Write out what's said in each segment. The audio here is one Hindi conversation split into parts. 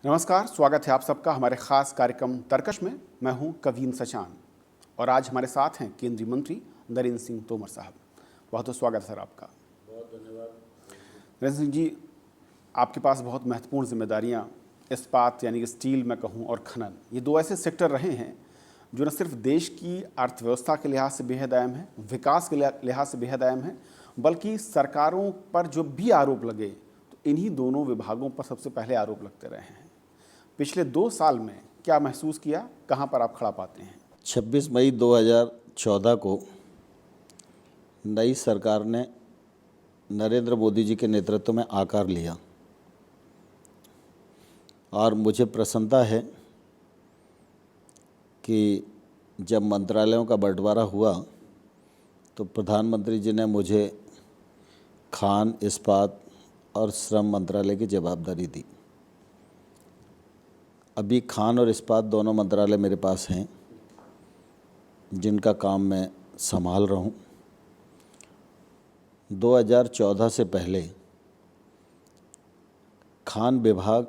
नमस्कार, स्वागत है आप सबका हमारे खास कार्यक्रम तरकश में। मैं हूं कवीन सचान और आज हमारे साथ हैं केंद्रीय मंत्री नरेंद्र सिंह तोमर साहब। बहुत बहुत स्वागत है सर आपका। बहुत धन्यवाद नरेंद्र सिंह जी, आपके पास बहुत महत्वपूर्ण जिम्मेदारियां इस्पात यानी कि स्टील मैं कहूं और खनन, ये दो ऐसे सेक्टर रहे हैं जो न सिर्फ देश की अर्थव्यवस्था के लिहाज से बेहद अहम है, विकास के लिहाज से बेहद अहम है, बल्कि सरकारों पर जो भी आरोप लगे तो इन्हीं दोनों विभागों पर सबसे पहले आरोप लगते रहे हैं। पिछले 2 साल में क्या महसूस किया, कहाँ पर आप खड़ा पाते हैं? 26 मई 2014 को नई सरकार ने नरेंद्र मोदी जी के नेतृत्व में आकार लिया और मुझे प्रसन्नता है कि जब मंत्रालयों का बंटवारा हुआ तो प्रधानमंत्री जी ने मुझे खान, इस्पात और श्रम मंत्रालय की जवाबदारी दी। अभी खान और इस्पात दोनों मंत्रालय मेरे पास हैं जिनका काम मैं संभाल रहा हूँ। 2014 से पहले खान विभाग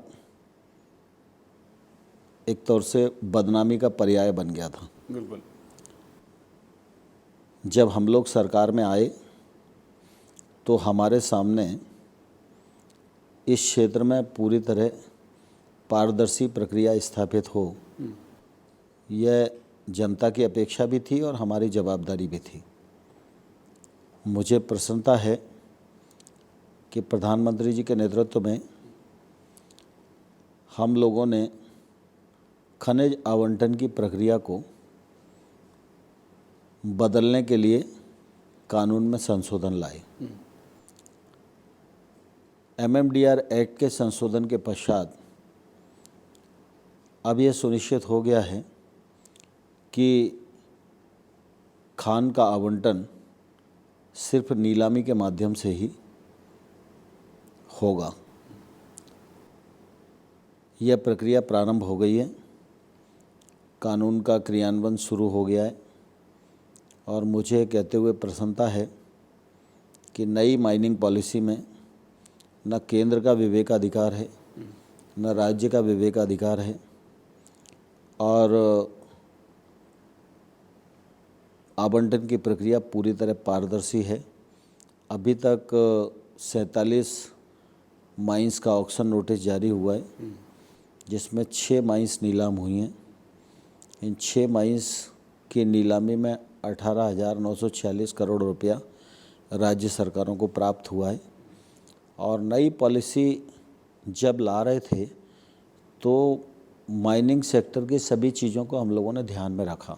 एक तौर से बदनामी का पर्याय बन गया था। बिल्कुल। जब हम लोग सरकार में आए तो हमारे सामने इस क्षेत्र में पूरी तरह पारदर्शी प्रक्रिया स्थापित हो, यह जनता की अपेक्षा भी थी और हमारी जवाबदारी भी थी। मुझे प्रसन्नता है कि प्रधानमंत्री जी के नेतृत्व में हम लोगों ने खनिज आवंटन की प्रक्रिया को बदलने के लिए कानून में संशोधन लाए। MMDR एक्ट के संशोधन के पश्चात अब यह सुनिश्चित हो गया है कि खान का आवंटन सिर्फ नीलामी के माध्यम से ही होगा। यह प्रक्रिया प्रारंभ हो गई है, कानून का क्रियान्वयन शुरू हो गया है और मुझे कहते हुए प्रसन्नता है कि नई माइनिंग पॉलिसी में न केंद्र का विवेकाधिकार है, न राज्य का विवेकाधिकार है और आवंटन की प्रक्रिया पूरी तरह पारदर्शी है। अभी तक 47 माइंस का ऑक्शन नोटिस जारी हुआ है जिसमें 6 माइंस नीलाम हुई हैं। इन 6 माइंस की नीलामी में 18,946 करोड़ रुपया राज्य सरकारों को प्राप्त हुआ है। और नई पॉलिसी जब ला रहे थे तो माइनिंग सेक्टर की सभी चीज़ों को हम लोगों ने ध्यान में रखा।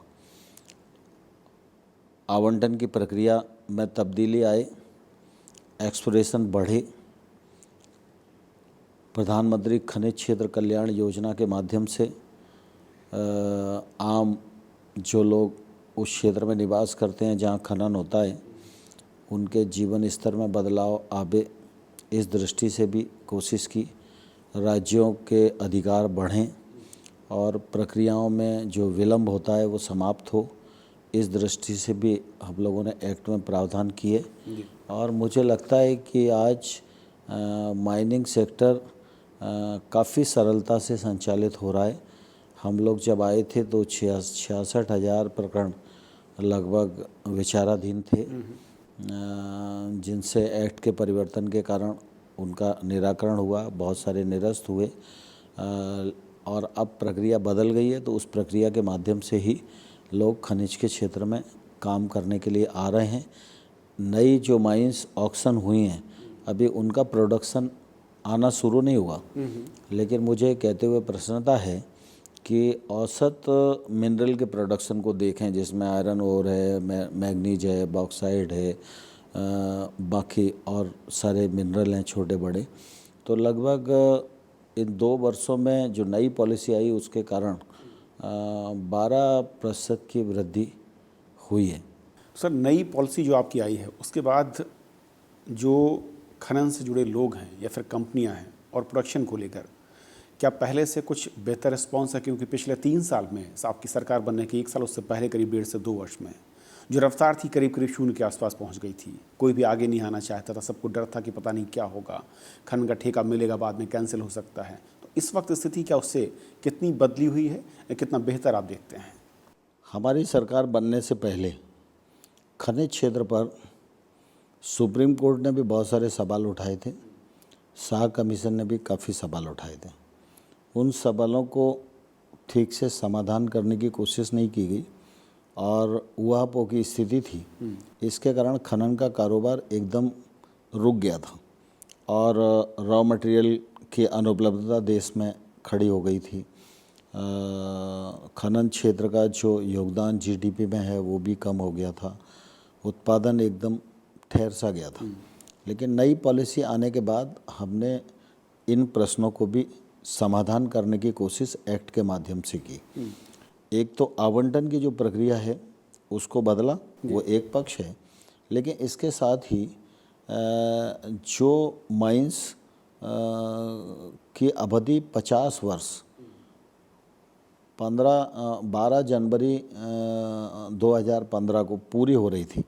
आवंटन की प्रक्रिया में तब्दीली आए, एक्सप्लोरेशन बढ़े, प्रधानमंत्री खनिज क्षेत्र कल्याण योजना के माध्यम से आम जो लोग उस क्षेत्र में निवास करते हैं जहां खनन होता है उनके जीवन स्तर में बदलाव आवे, इस दृष्टि से भी कोशिश की। राज्यों के अधिकार बढ़ें और प्रक्रियाओं में जो विलंब होता है वो समाप्त हो, इस दृष्टि से भी हम लोगों ने एक्ट में प्रावधान किए। और मुझे लगता है कि आज माइनिंग सेक्टर काफ़ी सरलता से संचालित हो रहा है। हम लोग जब आए थे तो 66,000 प्रकरण लगभग विचाराधीन थे जिनसे एक्ट के परिवर्तन के कारण उनका निराकरण हुआ, बहुत सारे निरस्त हुए और अब प्रक्रिया बदल गई है। तो उस प्रक्रिया के माध्यम से ही लोग खनिज के क्षेत्र में काम करने के लिए आ रहे हैं। नई जो माइंस ऑक्शन हुई हैं अभी उनका प्रोडक्शन आना शुरू नहीं हुआ, लेकिन मुझे कहते हुए प्रसन्नता है कि औसत मिनरल के प्रोडक्शन को देखें जिसमें आयरन ओर है, मैग्नीज है, बॉक्साइड है, बाकी और सारे मिनरल हैं छोटे बड़े, तो लगभग इन 2 वर्षों में जो नई पॉलिसी आई उसके कारण 12% की वृद्धि हुई है। सर, नई पॉलिसी जो आपकी आई है उसके बाद जो खनन से जुड़े लोग हैं या फिर कंपनियां हैं और प्रोडक्शन को लेकर क्या पहले से कुछ बेहतर रिस्पॉन्स है? क्योंकि पिछले 3 साल में आपकी सरकार बनने के 1 साल उससे पहले करीब 1.5 से 2 वर्ष में जो रफ्तार थी करीब करीब 0 के आसपास पहुंच गई थी। कोई भी आगे नहीं आना चाहता था, सबको डर था कि पता नहीं क्या होगा, खनन का ठेका मिलेगा बाद में कैंसिल हो सकता है। तो इस वक्त स्थिति क्या उससे कितनी बदली हुई है या कितना बेहतर आप देखते हैं? हमारी सरकार बनने से पहले खनिज क्षेत्र पर सुप्रीम कोर्ट ने भी बहुत सारे सवाल उठाए थे, शाह कमीशन ने भी काफ़ी सवाल उठाए थे। उन सवालों को ठीक से समाधान करने की कोशिश नहीं की गई और ऊहापोह की स्थिति थी। इसके कारण खनन का कारोबार एकदम रुक गया था और रॉ मटेरियल की अनुपलब्धता देश में खड़ी हो गई थी। खनन क्षेत्र का जो योगदान जीडीपी में है वो भी कम हो गया था, उत्पादन एकदम ठहर सा गया था। लेकिन नई पॉलिसी आने के बाद हमने इन प्रश्नों को भी समाधान करने की कोशिश एक्ट के माध्यम से की। एक तो आवंटन की जो प्रक्रिया है उसको बदला, वो एक पक्ष है, लेकिन इसके साथ ही जो माइंस की अवधि 50 वर्ष 12 जनवरी 2015 को पूरी हो रही थी,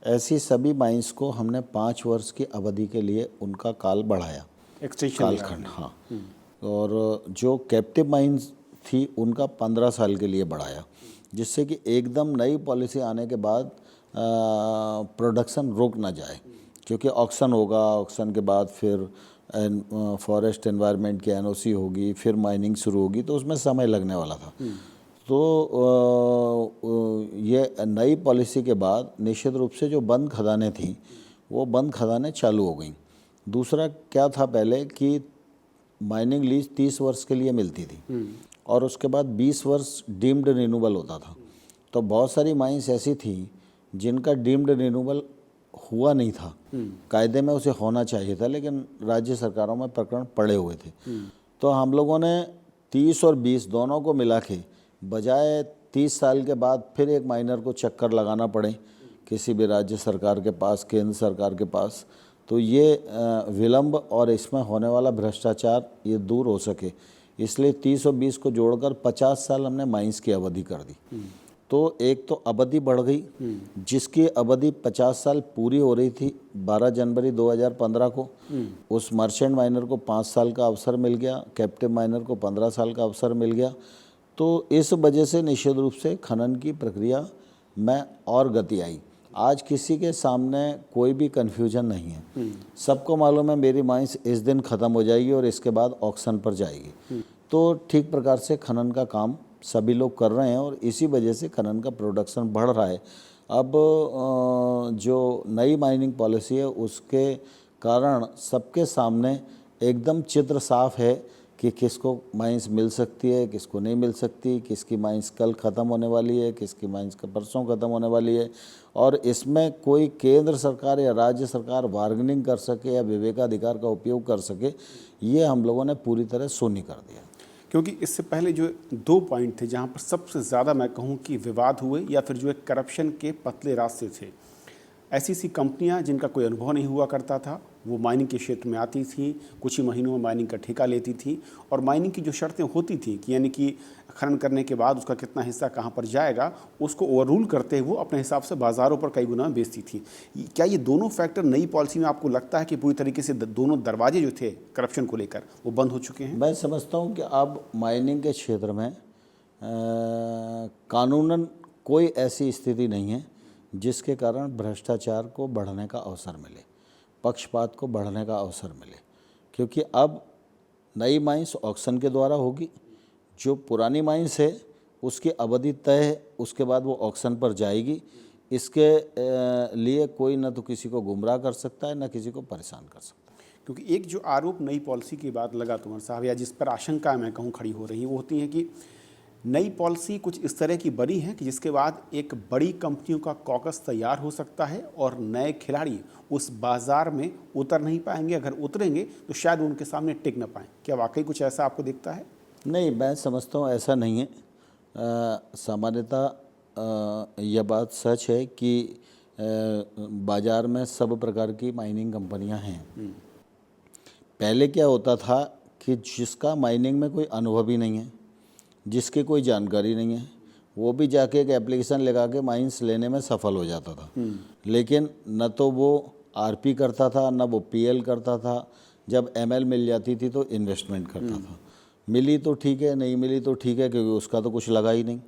ऐसी सभी माइंस को हमने 5 वर्ष की अवधि के लिए उनका काल बढ़ाया, एक्सटेंशन कालखंड। हाँ, और जो कैप्टिव माइंस थी उनका 15 साल के लिए बढ़ाया, जिससे कि एकदम नई पॉलिसी आने के बाद प्रोडक्शन रुक ना जाए, क्योंकि ऑक्शन होगा, ऑक्शन के बाद फिर फॉरेस्ट एनवायरनमेंट की एनओसी होगी, फिर माइनिंग शुरू होगी, तो उसमें समय लगने वाला था। तो ये नई पॉलिसी के बाद निश्चित रूप से जो बंद खदानें थीं वो बंद खदानें चालू हो गईं। दूसरा क्या था पहले कि माइनिंग लीज 30 वर्ष के लिए मिलती थी और उसके बाद 20 वर्ष डीम्ड रिन्यूएबल होता था। तो बहुत सारी माइंस ऐसी थी जिनका डीम्ड रिन्यूएबल हुआ नहीं था, कायदे में उसे होना चाहिए था, लेकिन राज्य सरकारों में प्रकरण पड़े हुए थे। तो हम लोगों ने 30 और 20 दोनों को मिला के, बजाय 30 साल के बाद फिर एक माइनर को चक्कर लगाना पड़े किसी भी राज्य सरकार के पास, केंद्र सरकार के पास, तो ये विलंब और इसमें होने वाला भ्रष्टाचार ये दूर हो सके, इसलिए 30 और 20 को जोड़कर 50 साल हमने माइंस की अवधि कर दी। तो एक तो अवधि बढ़ गई, जिसकी अवधि 50 साल पूरी हो रही थी 12 जनवरी 2015 को, उस मर्चेंट माइनर को 5 साल का अवसर मिल गया, कैप्टिव माइनर को 15 साल का अवसर मिल गया। तो इस वजह से निश्चित रूप से खनन की प्रक्रिया में और गति आई। आज किसी के सामने कोई भी कन्फ्यूजन नहीं है, सबको मालूम है मेरी माइंस इस दिन ख़त्म हो जाएगी और इसके बाद ऑक्शन पर जाएगी। तो ठीक प्रकार से खनन का काम सभी लोग कर रहे हैं और इसी वजह से खनन का प्रोडक्शन बढ़ रहा है। अब जो नई माइनिंग पॉलिसी है उसके कारण सबके सामने एकदम चित्र साफ है कि किसको माइंस मिल सकती है, किसको नहीं मिल सकती, किसकी माइंस कल ख़त्म होने वाली है, किसकी माइंस का परसों ख़त्म होने वाली है। और इसमें कोई केंद्र सरकार या राज्य सरकार बार्गेनिंग कर सके या विवेकाधिकार का उपयोग कर सके, ये हम लोगों ने पूरी तरह शून्य कर दिया। क्योंकि इससे पहले जो 2 पॉइंट थे जहाँ पर सबसे ज़्यादा मैं कहूँ कि विवाद हुए या फिर जो एक करप्शन के पतले रास्ते थे, ऐसी कंपनियां जिनका कोई अनुभव नहीं हुआ करता था वो माइनिंग के क्षेत्र में आती थी, कुछ ही महीनों में माइनिंग का ठेका लेती थी और माइनिंग की जो शर्तें होती थी कि यानी कि खनन करने के बाद उसका कितना हिस्सा कहाँ पर जाएगा, उसको ओवररूल करते हुए वो अपने हिसाब से बाज़ारों पर कई गुना बेचती थी। क्या ये दोनों फैक्टर नई पॉलिसी में आपको लगता है कि पूरी तरीके से दोनों दरवाजे जो थे करप्शन को लेकर वो बंद हो चुके हैं? मैं समझता हूँ कि अब माइनिंग के क्षेत्र में कानूनन कोई ऐसी स्थिति नहीं है जिसके कारण भ्रष्टाचार को बढ़ने का अवसर मिले, पक्षपात को बढ़ने का अवसर मिले, क्योंकि अब नई माइंस ऑक्शन के द्वारा होगी। जो पुरानी माइंस है उसकी अवधि तय है, उसके बाद वो ऑक्शन पर जाएगी। इसके लिए कोई न तो किसी को गुमराह कर सकता है, न किसी को परेशान कर सकता है। क्योंकि एक जो आरोप नई पॉलिसी के बाद लगा तुम्हारे साहब, या जिस पर आशंका मैं कहूँ खड़ी हो रही है, वो होती है कि नई पॉलिसी कुछ इस तरह की बनी है कि जिसके बाद एक बड़ी कंपनियों का कॉकस तैयार हो सकता है और नए खिलाड़ी उस बाज़ार में उतर नहीं पाएंगे, अगर उतरेंगे तो शायद उनके सामने टिक न पाएँ। क्या वाकई कुछ ऐसा आपको दिखता है? नहीं, मैं समझता हूँ ऐसा नहीं है। सामान्यतः यह बात सच है कि बाज़ार में सब प्रकार की माइनिंग कंपनियां हैं। पहले क्या होता था कि जिसका माइनिंग में कोई अनुभव ही नहीं है, जिसकी कोई जानकारी नहीं है, वो भी जाके एक एप्लीकेशन लगा के माइंस लेने में सफल हो जाता था। लेकिन न तो वो आरपी करता था, न वो पीएल करता था। जब एमएल मिल जाती थी तो इन्वेस्टमेंट करता था। मिली तो ठीक है, नहीं मिली तो ठीक है, क्योंकि उसका तो कुछ लगा ही नहीं।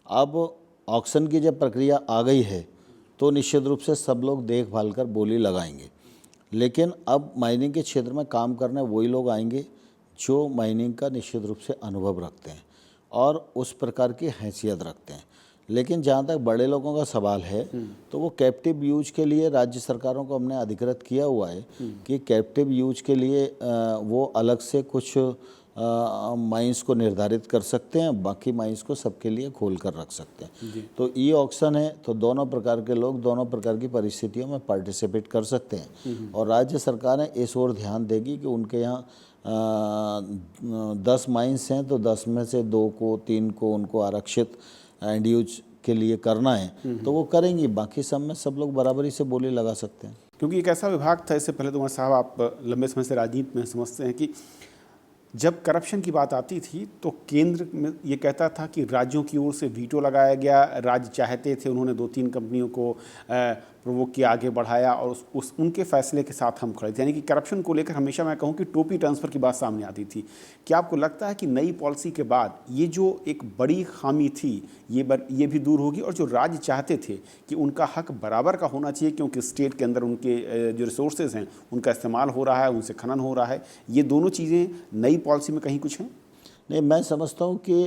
अब ऑक्शन की जब प्रक्रिया आ गई है तो निश्चित रूप से सब लोग देखभाल कर बोली लगाएंगे, लेकिन अब माइनिंग के क्षेत्र में काम करने वही लोग आएंगे जो माइनिंग का निश्चित रूप से अनुभव रखते हैं और उस प्रकार की हैसियत रखते हैं। लेकिन जहाँ तक बड़े लोगों का सवाल है तो वो कैप्टिव यूज के लिए राज्य सरकारों को हमने अधिकृत किया हुआ है कि कैप्टिव यूज के लिए वो अलग से कुछ माइंस को निर्धारित कर सकते हैं, बाकी माइंस को सबके लिए खोल कर रख सकते हैं। तो ई ऑक्शन है तो दोनों प्रकार के लोग दोनों प्रकार की परिस्थितियों में पार्टिसिपेट कर सकते हैं और राज्य सरकारें इस ओर ध्यान देगी कि उनके यहाँ 10 माइंस हैं तो 10 में से 2 को 3 को उनको आरक्षित एंड यूज के लिए करना है तो वो करेंगी, बाकी सब में सब लोग बराबरी से बोली लगा सकते हैं। क्योंकि एक ऐसा विभाग था, इससे पहले तो उमर साहब आप लंबे समय से राजनीति में समझते हैं कि जब करप्शन की बात आती थी तो केंद्र में ये कहता था कि राज्यों की ओर से वीटो लगाया गया, राज्य चाहते थे, उन्होंने 2-3 कंपनियों को प्रोवोक किया, आगे बढ़ाया और उनके फैसले के साथ हम खड़े थे। यानी कि करप्शन को लेकर हमेशा मैं कहूँ कि टोपी ट्रांसफ़र की बात सामने आती थी। क्या आपको लगता है कि नई पॉलिसी के बाद ये जो एक बड़ी खामी थी ये भी दूर होगी और जो राज्य चाहते थे कि उनका हक बराबर का होना चाहिए क्योंकि स्टेट के अंदर उनके जो रिसोर्सेज हैं उनका इस्तेमाल हो रहा है, उनसे खनन हो रहा है, ये दोनों चीज़ें नई पॉलिसी में कहीं कुछ हैं? नहीं, मैं समझता हूँ कि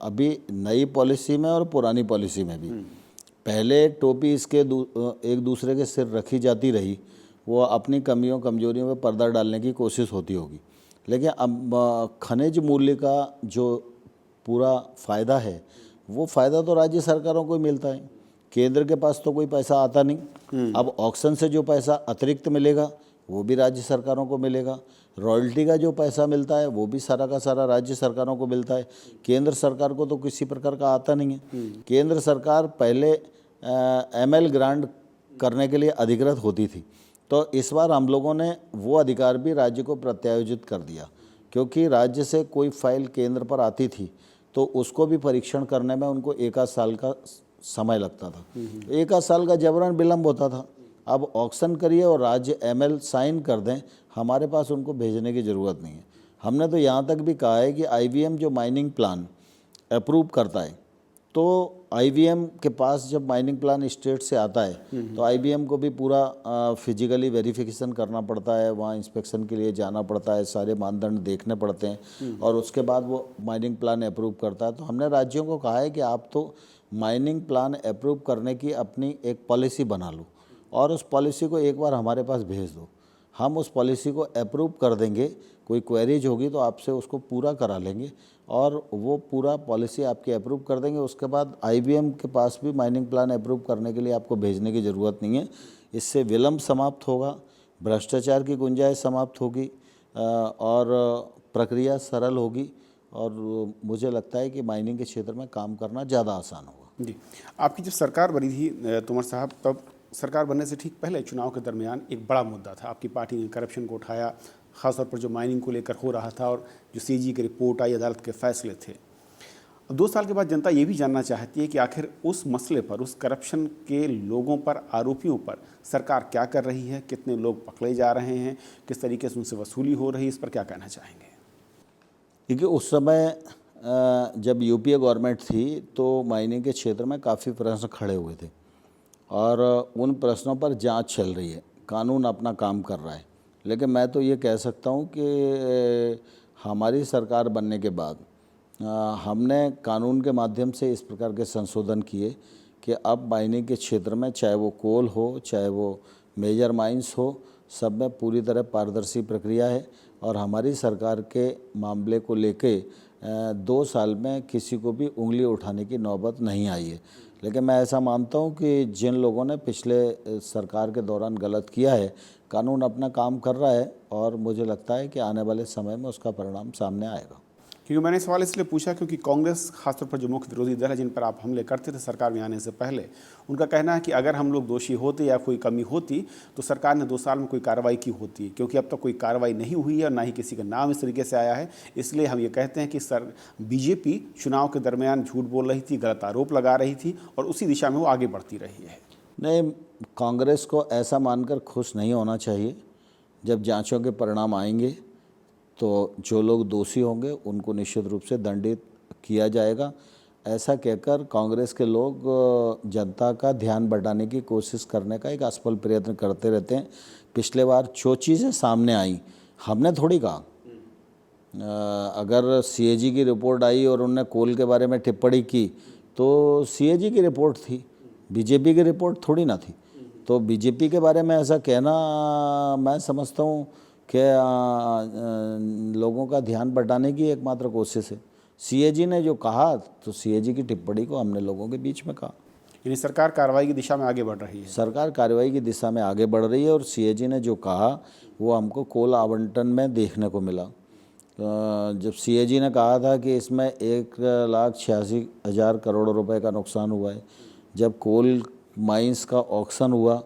अभी नई पॉलिसी में और पुरानी पॉलिसी में भी पहले टोपी इसके एक दूसरे के सिर रखी जाती रही, वो अपनी कमियों कमजोरियों पर पर्दा डालने की कोशिश होती होगी। लेकिन अब खनिज मूल्य का जो पूरा फ़ायदा है वो फ़ायदा तो राज्य सरकारों को ही मिलता है, केंद्र के पास तो कोई पैसा आता नहीं। अब ऑक्शन से जो पैसा अतिरिक्त मिलेगा वो भी राज्य सरकारों को मिलेगा, रॉयल्टी का जो पैसा मिलता है वो भी सारा का सारा राज्य सरकारों को मिलता है, केंद्र सरकार को तो किसी प्रकार का आता नहीं है। केंद्र सरकार पहले ML ग्रांट करने के लिए अधिकृत होती थी, तो इस बार हम लोगों ने वो अधिकार भी राज्य को प्रत्यायोजित कर दिया, क्योंकि राज्य से कोई फाइल केंद्र पर आती थी तो उसको भी परीक्षण करने में उनको 1 साल का समय लगता था, 1 साल का जबरन विलम्ब होता था। अब ऑक्शन करिए और राज्य ML साइन कर दें, हमारे पास उनको भेजने की ज़रूरत नहीं है। हमने तो यहाँ तक भी कहा है कि IBM जो माइनिंग प्लान अप्रूव करता है तो IBM के पास जब माइनिंग प्लान स्टेट से आता है तो IBM को भी पूरा फिजिकली वेरिफिकेशन करना पड़ता है, वहाँ इंस्पेक्शन के लिए जाना पड़ता है, सारे मानदंड देखने पड़ते हैं और उसके बाद वो माइनिंग प्लान अप्रूव करता है। तो हमने राज्यों को कहा है कि आप तो माइनिंग प्लान अप्रूव करने की अपनी एक पॉलिसी बना लो और उस पॉलिसी को एक बार हमारे पास भेज दो, हम उस पॉलिसी को अप्रूव कर देंगे, कोई क्वेरीज होगी तो आपसे उसको पूरा करा लेंगे और वो पूरा पॉलिसी आपकी अप्रूव कर देंगे। उसके बाद IBM के पास भी माइनिंग प्लान अप्रूव करने के लिए आपको भेजने की ज़रूरत नहीं है। इससे विलम्ब समाप्त होगा, भ्रष्टाचार की गुंजाइश समाप्त होगी और प्रक्रिया सरल होगी और मुझे लगता है कि माइनिंग के क्षेत्र में काम करना ज़्यादा आसान होगा। जी, आपकी जब सरकार बनी थी तोमर साहब, तब सरकार बनने से ठीक पहले चुनाव के दरमियान एक बड़ा मुद्दा था, आपकी पार्टी ने करप्शन को उठाया, ख़ासतौर पर जो माइनिंग को लेकर हो रहा था और जो CAG की रिपोर्ट आई, अदालत के फैसले थे। 2 साल के बाद जनता ये भी जानना चाहती है कि आखिर उस मसले पर, उस करप्शन के लोगों पर, आरोपियों पर सरकार क्या कर रही है, कितने लोग पकड़े जा रहे हैं, किस तरीके से उनसे वसूली हो रही है, इस पर क्या कहना चाहेंगे? क्योंकि उस समय जब UPA गवर्नमेंट थी तो माइनिंग के क्षेत्र में काफ़ी प्रश्न खड़े हुए थे और उन प्रश्नों पर जांच चल रही है, कानून अपना काम कर रहा है। लेकिन मैं तो ये कह सकता हूँ कि हमारी सरकार बनने के बाद हमने कानून के माध्यम से इस प्रकार के संशोधन किए कि अब माइनिंग के क्षेत्र में चाहे वो कोल हो, चाहे वो मेजर माइंस हो, सब में पूरी तरह पारदर्शी प्रक्रिया है और हमारी सरकार के मामले को लेके 2 साल में किसी को भी उंगली उठाने की नौबत नहीं आई है। लेकिन मैं ऐसा मानता हूँ कि जिन लोगों ने पिछले सरकार के दौरान गलत किया है, कानून अपना काम कर रहा है और मुझे लगता है कि आने वाले समय में उसका परिणाम सामने आएगा। क्योंकि मैंने सवाल इसलिए पूछा क्योंकि कांग्रेस, खासतौर पर जो मुख्य विरोधी दल है जिन पर आप हमले करते थे सरकार में आने से पहले, उनका कहना है कि अगर हम लोग दोषी होते या कोई कमी होती तो सरकार ने 2 साल में कोई कार्रवाई की होती, क्योंकि अब तक कोई कार्रवाई नहीं हुई है और ना ही किसी का नाम इस तरीके से आया है। इसलिए हम ये कहते हैं कि BJP चुनाव के दरमियान झूठ बोल रही थी, गलत आरोप लगा रही थी और उसी दिशा में वो आगे बढ़ती रही है। नहीं, कांग्रेस को ऐसा मानकर खुश नहीं होना चाहिए। जब जांचों के परिणाम आएंगे तो जो लोग दोषी होंगे उनको निश्चित रूप से दंडित किया जाएगा। ऐसा कहकर कांग्रेस के लोग जनता का ध्यान बटाने की कोशिश करने का एक असफल प्रयत्न करते रहते हैं। पिछले बार जो चीज़ें सामने आई हमने थोड़ी कहा। अगर सीएजी की रिपोर्ट आई और उनने कोल के बारे में टिप्पणी की तो सीएजी की रिपोर्ट थी, बीजेपी की रिपोर्ट थोड़ी ना थी। तो बीजेपी के बारे में ऐसा कहना मैं समझता हूँ कि लोगों का ध्यान बटाने की एकमात्र कोशिश है। सीएजी ने जो कहा तो सीएजी की टिप्पणी को हमने लोगों के बीच में कहा। यानी सरकार कार्रवाई की दिशा में आगे बढ़ रही है। सरकार कार्रवाई की दिशा में आगे बढ़ रही है और सीएजी ने जो कहा वो हमको कोल आवंटन में देखने को मिला। जब सीएजी ने कहा था कि इसमें 1,86,000 करोड़ रुपए का नुकसान हुआ है, जब कोल माइंस का ऑक्शन हुआ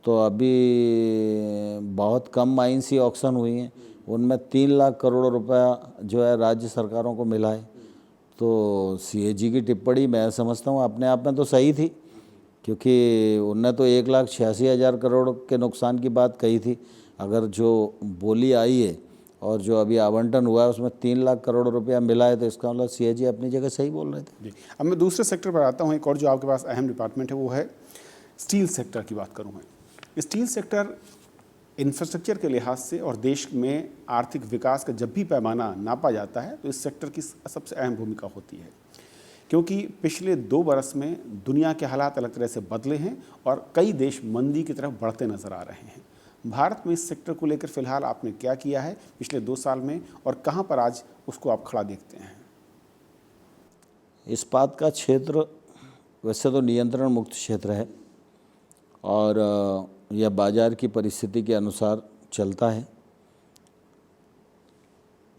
तो अभी बहुत कम माइंस ही ऑक्शन हुई हैं, उनमें 3 लाख करोड़ रुपया जो है राज्य सरकारों को मिला है। तो सीएजी की टिप्पणी मैं समझता हूँ अपने आप में तो सही थी, क्योंकि उनने तो 1,86,000 करोड़ के नुकसान की बात कही थी। अगर जो बोली आई है और जो अभी आवंटन हुआ है उसमें 3 लाख करोड़ रुपया मिला है तो इसका मतलब सीएजी अपनी जगह सही बोल रहे थे। जी, अब मैं दूसरे सेक्टर पर आता हूँ। एक और जो आपके पास अहम डिपार्टमेंट है वो है स्टील सेक्टर की बात करूँ मैं। स्टील सेक्टर इंफ्रास्ट्रक्चर के लिहाज से और देश में आर्थिक विकास का जब भी पैमाना नापा जाता है तो इस सेक्टर की सबसे अहम भूमिका होती है, क्योंकि पिछले 2 बरस में दुनिया के हालात अलग तरह से बदले हैं और कई देश मंदी की तरफ बढ़ते नजर आ रहे हैं। भारत में इस सेक्टर को लेकर फिलहाल आपने क्या किया है पिछले 2 साल में और कहां पर आज उसको आप खड़ा देखते हैं? इस्पात का क्षेत्र वैसे तो नियंत्रण मुक्त क्षेत्र है और यह बाजार की परिस्थिति के अनुसार चलता है।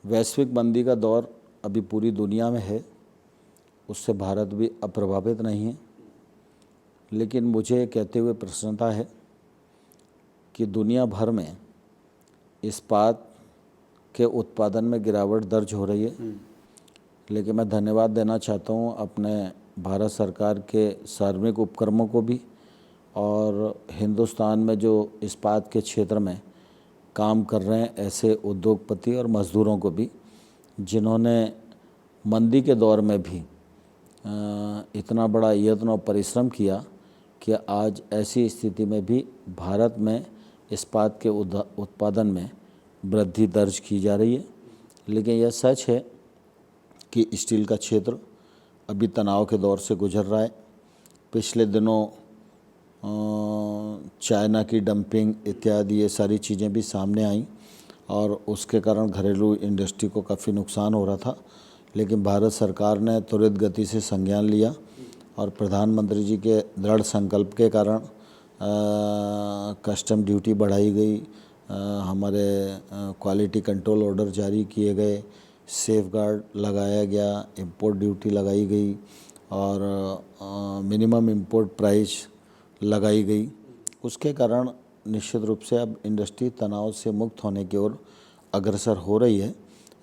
वैश्विक मंदी का दौर अभी पूरी दुनिया में है, उससे भारत भी अप्रभावित नहीं है। लेकिन मुझे कहते हुए प्रसन्नता है कि दुनिया भर में इस्पात के उत्पादन में गिरावट दर्ज हो रही है। लेकिन मैं धन्यवाद देना चाहता हूँ अपने भारत सरकार के सार्वजनिक उपक्रमों को भी और हिंदुस्तान में जो इस्पात के क्षेत्र में काम कर रहे हैं ऐसे उद्योगपति और मज़दूरों को भी, जिन्होंने मंदी के दौर में भी इतना बड़ा यत्न और परिश्रम किया कि आज ऐसी स्थिति में भी भारत में इस्पात के उत्पादन में वृद्धि दर्ज की जा रही है। लेकिन यह सच है कि स्टील का क्षेत्र अभी तनाव के दौर से गुजर रहा है। पिछले दिनों चाइना की डंपिंग इत्यादि ये सारी चीज़ें भी सामने आई और उसके कारण घरेलू इंडस्ट्री को काफ़ी नुकसान हो रहा था। लेकिन भारत सरकार ने त्वरित गति से संज्ञान लिया और प्रधानमंत्री जी के दृढ़ संकल्प के कारण कस्टम ड्यूटी बढ़ाई गई, हमारे क्वालिटी कंट्रोल ऑर्डर जारी किए गए, सेफ गार्ड लगाया गया, इंपोर्ट ड्यूटी लगाई गई और मिनिमम इंपोर्ट प्राइस लगाई गई। उसके कारण निश्चित रूप से अब इंडस्ट्री तनाव से मुक्त होने की ओर अग्रसर हो रही है।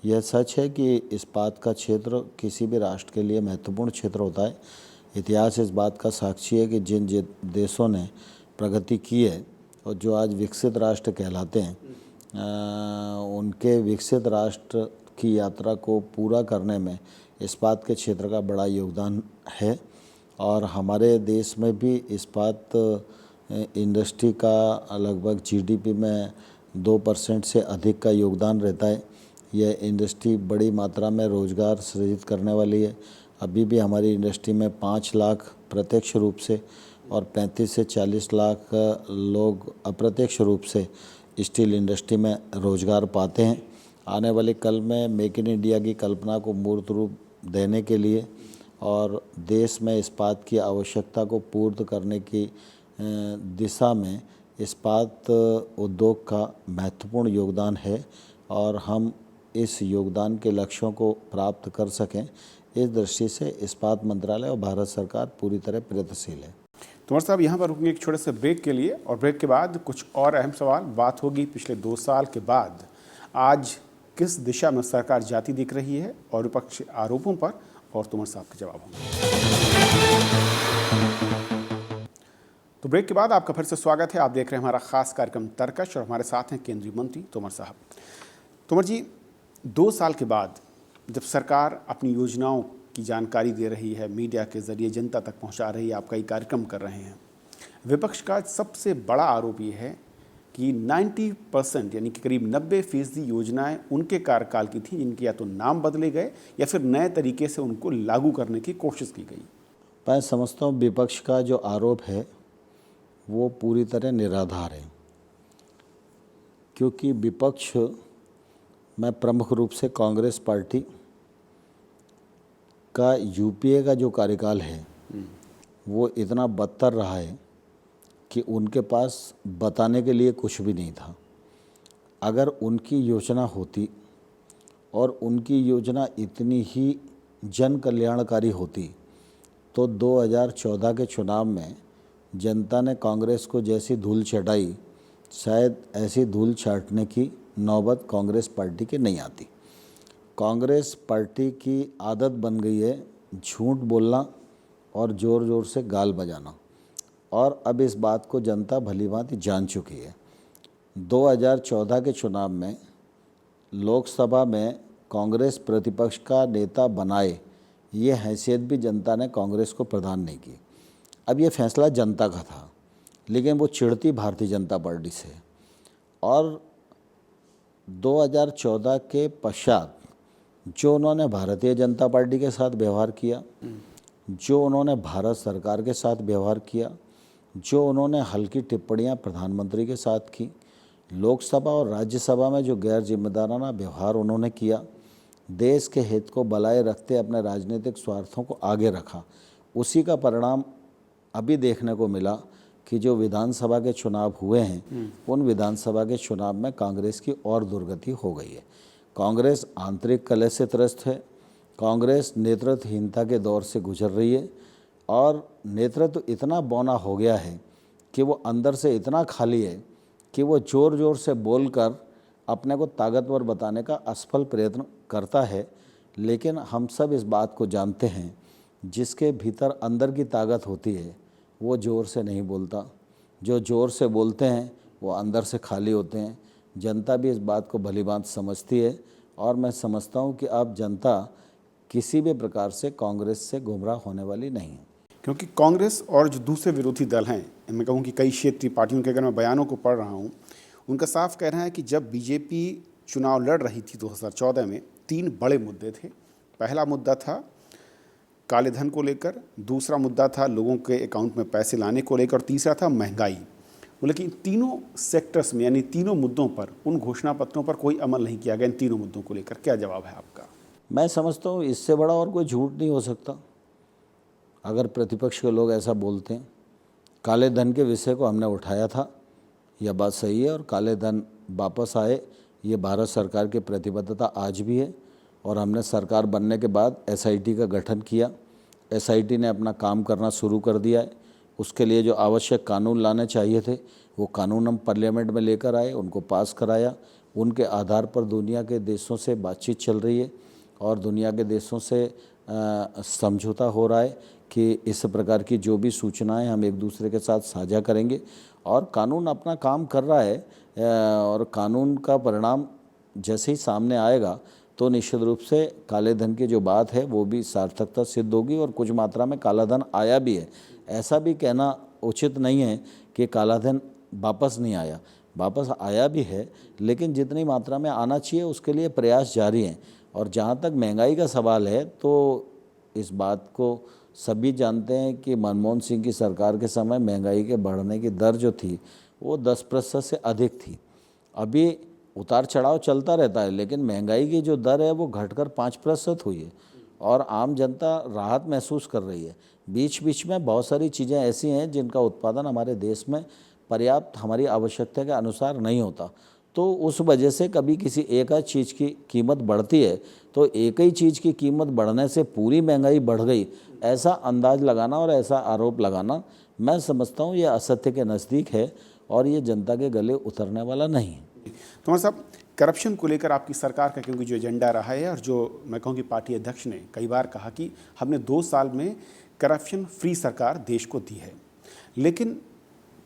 यह सच है कि इस्पात का क्षेत्र किसी भी राष्ट्र के लिए महत्वपूर्ण क्षेत्र होता है। इतिहास इस बात का साक्षी है कि जिन देशों ने प्रगति की है और जो आज विकसित राष्ट्र कहलाते हैं, उनके विकसित राष्ट्र की यात्रा को पूरा करने में इस्पात के क्षेत्र का बड़ा योगदान है। और हमारे देश में भी इस्पात इंडस्ट्री का लगभग जीडीपी में 2% से अधिक का योगदान रहता है। यह इंडस्ट्री बड़ी मात्रा में रोज़गार सृजित करने वाली है। अभी भी हमारी इंडस्ट्री में 5 लाख प्रत्यक्ष रूप से और 35 से 40 लाख लोग अप्रत्यक्ष रूप से स्टील इंडस्ट्री में रोज़गार पाते हैं। आने वाले कल में मेक इन इंडिया की कल्पना को मूर्त रूप देने के लिए और देश में इस्पात की आवश्यकता को पूर्ण करने की दिशा में इस्पात उद्योग का महत्वपूर्ण योगदान है और हम इस योगदान के लक्ष्यों को प्राप्त कर सकें, इस दृष्टि से इस्पात मंत्रालय और भारत सरकार पूरी तरह प्रयत्नशील है। तोमर साहब, यहाँ पर रुकेंगे एक छोटे से ब्रेक के लिए और ब्रेक के बाद कुछ और अहम सवाल बात होगी पिछले 2 साल के बाद आज किस दिशा में सरकार जाती दिख रही है और विपक्ष आरोपों पर और तोमर साहब के जवाब होंगे। तो ब्रेक के बाद आपका फिर से स्वागत है। आप देख रहे हैं हमारा खास कार्यक्रम तर्कश और हमारे साथ हैं केंद्रीय मंत्री तोमर साहब। तोमर जी, 2 साल के बाद जब सरकार अपनी योजनाओं की जानकारी दे रही है, मीडिया के ज़रिए जनता तक पहुंचा रही है, आप कई कार्यक्रम कर रहे हैं, विपक्ष का सबसे बड़ा आरोप ये है कि 90% यानी कि करीब 90% योजनाएं उनके कार्यकाल की थी जिनके या तो नाम बदले गए या फिर नए तरीके से उनको लागू करने की कोशिश की गई। मैं समझता हूँ विपक्ष का जो आरोप है वो पूरी तरह निराधार है, क्योंकि विपक्ष में प्रमुख रूप से कांग्रेस पार्टी का यूपीए का जो कार्यकाल है वो इतना बदतर रहा है कि उनके पास बताने के लिए कुछ भी नहीं था। अगर उनकी योजना होती और उनकी योजना इतनी ही जन कल्याणकारी होती तो 2014 के चुनाव में जनता ने कांग्रेस को जैसी धूल चटाई, शायद ऐसी धूल चाटने की नौबत कांग्रेस पार्टी के नहीं आती। कांग्रेस पार्टी की आदत बन गई है झूठ बोलना और ज़ोर ज़ोर से गाल बजाना, और अब इस बात को जनता भलीभांति जान चुकी है। 2014 के चुनाव में लोकसभा में कांग्रेस प्रतिपक्ष का नेता बनाए, ये हैसियत भी जनता ने कांग्रेस को प्रदान नहीं की। अब ये फैसला जनता का था, लेकिन वो चिढ़ती भारतीय जनता पार्टी से। और 2014 के पश्चात जो उन्होंने भारतीय जनता पार्टी के साथ व्यवहार किया, जो उन्होंने भारत सरकार के साथ व्यवहार किया, जो उन्होंने हल्की टिप्पणियां प्रधानमंत्री के साथ की, लोकसभा और राज्यसभा में जो गैर जिम्मेदाराना व्यवहार उन्होंने किया, देश के हित को बनाए रखते अपने राजनीतिक स्वार्थों को आगे रखा, उसी का परिणाम अभी देखने को मिला कि जो विधानसभा के चुनाव हुए हैं उन विधानसभा के चुनाव में कांग्रेस की और दुर्गति हो गई है। कांग्रेस आंतरिक कलह से त्रस्त है, कांग्रेस नेतृत्वहीनता के दौर से गुजर रही है, और नेतृत्व इतना बौना हो गया है कि वो अंदर से इतना खाली है कि वो ज़ोर ज़ोर से बोलकर अपने को ताकतवर बताने का असफल प्रयत्न करता है। लेकिन हम सब इस बात को जानते हैं, जिसके भीतर अंदर की ताकत होती है वो ज़ोर से नहीं बोलता, जो ज़ोर से बोलते हैं वो अंदर से खाली होते हैं। जनता भी इस बात को भलीभांति समझती है, और मैं समझता हूँ कि अब जनता किसी भी प्रकार से कांग्रेस से गुमराह होने वाली नहीं है। क्योंकि कांग्रेस और जो दूसरे विरोधी दल हैं, मैं कहूँ कि कई क्षेत्रीय पार्टियों के अगर मैं बयानों को पढ़ रहा हूँ, उनका साफ कहना है कि जब बीजेपी चुनाव लड़ रही थी 2014 में, 3 बड़े मुद्दे थे। पहला मुद्दा था काले धन को लेकर, दूसरा मुद्दा था लोगों के अकाउंट में पैसे लाने को लेकर, और तीसरा था महंगाई। लेकिन तीनों सेक्टर्स में यानी तीनों मुद्दों पर उन घोषणा पत्रों पर कोई अमल नहीं किया गया। इन तीनों मुद्दों को लेकर क्या जवाब है आपका? मैं समझता हूँ इससे बड़ा और कोई झूठ नहीं हो सकता अगर प्रतिपक्ष के लोग ऐसा बोलते हैं। काले धन के विषय को हमने उठाया था, यह बात सही है, और काले धन वापस आए ये भारत सरकार की प्रतिबद्धता आज भी है। और हमने सरकार बनने के बाद एसआईटी का गठन किया, एसआईटी ने अपना काम करना शुरू कर दिया है। उसके लिए जो आवश्यक कानून लाने चाहिए थे वो कानून हम पार्लियामेंट में लेकर आए, उनको पास कराया। उनके आधार पर दुनिया के देशों से बातचीत चल रही है और दुनिया के देशों से समझौता हो रहा है कि इस प्रकार की जो भी सूचनाएं हम एक दूसरे के साथ साझा करेंगे, और कानून अपना काम कर रहा है। और कानून का परिणाम जैसे ही सामने आएगा तो निश्चित रूप से काले धन की जो बात है वो भी सार्थकता सिद्ध होगी, और कुछ मात्रा में काला धन आया भी है। ऐसा भी कहना उचित नहीं है कि काला धन वापस नहीं आया, वापस आया भी है, लेकिन जितनी मात्रा में आना चाहिए उसके लिए प्रयास जारी हैं। और जहाँ तक महंगाई का सवाल है तो इस बात को सभी जानते हैं कि मनमोहन सिंह की सरकार के समय महंगाई के बढ़ने की दर जो थी वो 10% से अधिक थी। अभी उतार चढ़ाव चलता रहता है, लेकिन महंगाई की जो दर है वो घटकर 5% हुई है, और आम जनता राहत महसूस कर रही है। बीच बीच में बहुत सारी चीज़ें ऐसी हैं जिनका उत्पादन हमारे देश में पर्याप्त हमारी आवश्यकता के अनुसार नहीं होता, तो उस वजह से कभी किसी एक आध चीज़ की कीमत बढ़ती है तो एक ही चीज़ की कीमत बढ़ने से पूरी महंगाई बढ़ गई, ऐसा अंदाज लगाना और ऐसा आरोप लगाना मैं समझता हूँ ये असत्य के नज़दीक है, और ये जनता के गले उतरने वाला नहीं है। तोमर साहब, करप्शन को लेकर आपकी सरकार का क्योंकि जो एजेंडा रहा है, और जो मैं कहूँ कि पार्टी अध्यक्ष ने कई बार कहा कि हमने 2 साल में करप्शन फ्री सरकार देश को दी है, लेकिन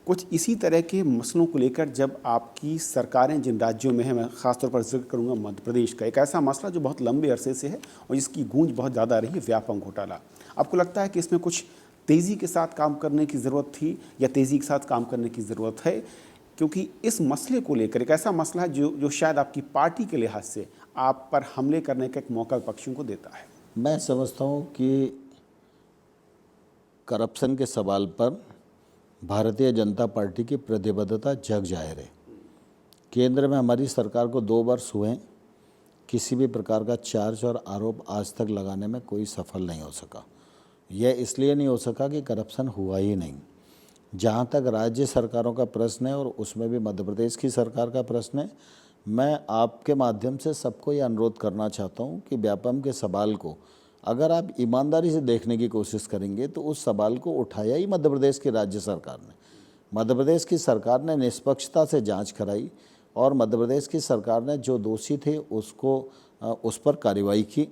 कुछ इसी तरह के मसलों को लेकर जब आपकी सरकारें जिन राज्यों में हैं, मैं ख़ासतौर पर जिक्र करूंगा मध्य प्रदेश का, एक ऐसा मसला जो बहुत लंबे अरसे से है और जिसकी गूंज बहुत ज़्यादा रही है, व्यापम घोटाला। आपको लगता है कि इसमें कुछ तेज़ी के साथ काम करने की ज़रूरत थी या तेज़ी के साथ काम करने की ज़रूरत है? क्योंकि इस मसले को लेकर एक ऐसा मसला है जो शायद आपकी पार्टी के लिहाज से आप पर हमले करने का एक मौका विपक्षियों को देता है। मैं समझता हूँ कि करप्शन के सवाल पर भारतीय जनता पार्टी की प्रतिबद्धता जग जाहिर है। केंद्र में हमारी सरकार को 2 वर्ष हुए, किसी भी प्रकार का चार्ज और आरोप आज तक लगाने में कोई सफल नहीं हो सका। यह इसलिए नहीं हो सका कि करप्शन हुआ ही नहीं। जहाँ तक राज्य सरकारों का प्रश्न है और उसमें भी मध्य प्रदेश की सरकार का प्रश्न है, मैं आपके माध्यम से सबको ये अनुरोध करना चाहता हूँ कि व्यापम के सवाल को अगर आप ईमानदारी से देखने की कोशिश करेंगे तो उस सवाल को उठाया ही मध्य प्रदेश की राज्य सरकार ने। मध्य प्रदेश की सरकार ने निष्पक्षता से जांच कराई और मध्य प्रदेश की सरकार ने जो दोषी थे उसको उस पर कार्रवाई की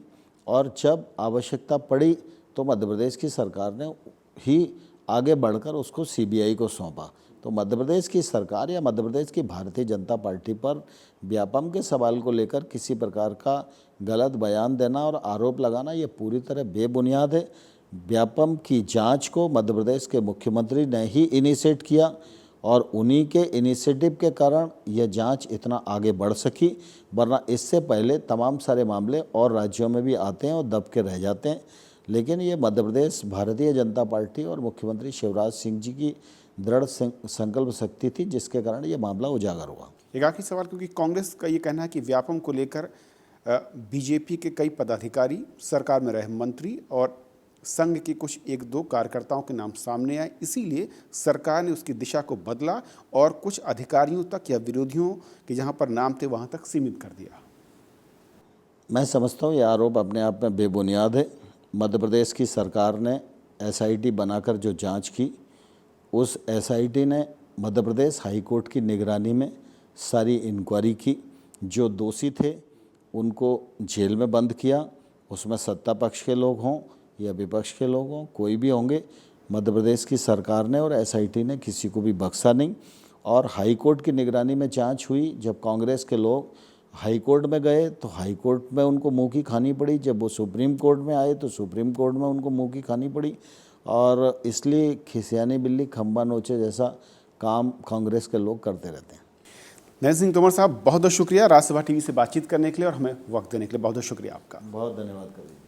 और जब आवश्यकता पड़ी तो मध्य प्रदेश की सरकार ने ही आगे बढ़कर उसको सीबीआई को सौंपा। तो मध्य प्रदेश की सरकार या मध्य प्रदेश की भारतीय जनता पार्टी पर व्यापम के सवाल को लेकर किसी प्रकार का गलत बयान देना और आरोप लगाना ये पूरी तरह बेबुनियाद है। व्यापम की जांच को मध्य प्रदेश के मुख्यमंत्री ने ही इनिशिएट किया और उन्हीं के इनिशिएटिव के कारण यह जांच इतना आगे बढ़ सकी, वरना इससे पहले तमाम सारे मामले और राज्यों में भी आते हैं और दब के रह जाते हैं। लेकिन ये मध्य प्रदेश भारतीय जनता पार्टी और मुख्यमंत्री शिवराज सिंह जी की दृढ़ संकल्प शक्ति थी जिसके कारण ये मामला उजागर हुआ। एक आखिरी सवाल, क्योंकि कांग्रेस का ये कहना है कि व्यापम को लेकर बीजेपी के कई पदाधिकारी, सरकार में रहे मंत्री और संघ के कुछ 1-2 कार्यकर्ताओं के नाम सामने आए, इसीलिए सरकार ने उसकी दिशा को बदला और कुछ अधिकारियों तक या विरोधियों के जहां पर नाम थे वहां तक सीमित कर दिया। मैं समझता हूँ ये आरोप अपने आप में बेबुनियाद है। मध्य प्रदेश की सरकार ने एसआईटी बनाकर जो जांच की, उस एसआईटी ने मध्य प्रदेश हाई कोर्ट की निगरानी में सारी इंक्वायरी की। जो दोषी थे उनको जेल में बंद किया। उसमें सत्ता पक्ष के लोग हों या विपक्ष के लोग हों, कोई भी होंगे, मध्य प्रदेश की सरकार ने और एसआईटी ने किसी को भी बख्शा नहीं। और हाई कोर्ट की निगरानी में जांच हुई। जब कांग्रेस के लोग हाई कोर्ट में गए तो हाई कोर्ट में उनको मुँह की खानी पड़ी, जब वो सुप्रीम कोर्ट में आए तो सुप्रीम कोर्ट में उनको मुँह की खानी पड़ी। और इसलिए खिसियानी बिल्ली खंबा नोचे जैसा काम कांग्रेस के लोग करते रहते हैं। नरेंद्र सिंह तोमर साहब, बहुत बहुत शुक्रिया राज्यसभा टीवी से बातचीत करने के लिए और हमें वक्त देने के लिए बहुत बहुत शुक्रिया आपका। बहुत धन्यवाद करेंगे।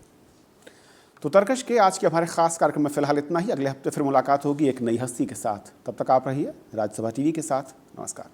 तो तर्कश के आज के हमारे खास कार्यक्रम में फिलहाल इतना ही। अगले हफ्ते फिर मुलाकात होगी एक नई हस्ती के साथ। तब तक आप रहिए राज्यसभा टीवी के साथ। नमस्कार।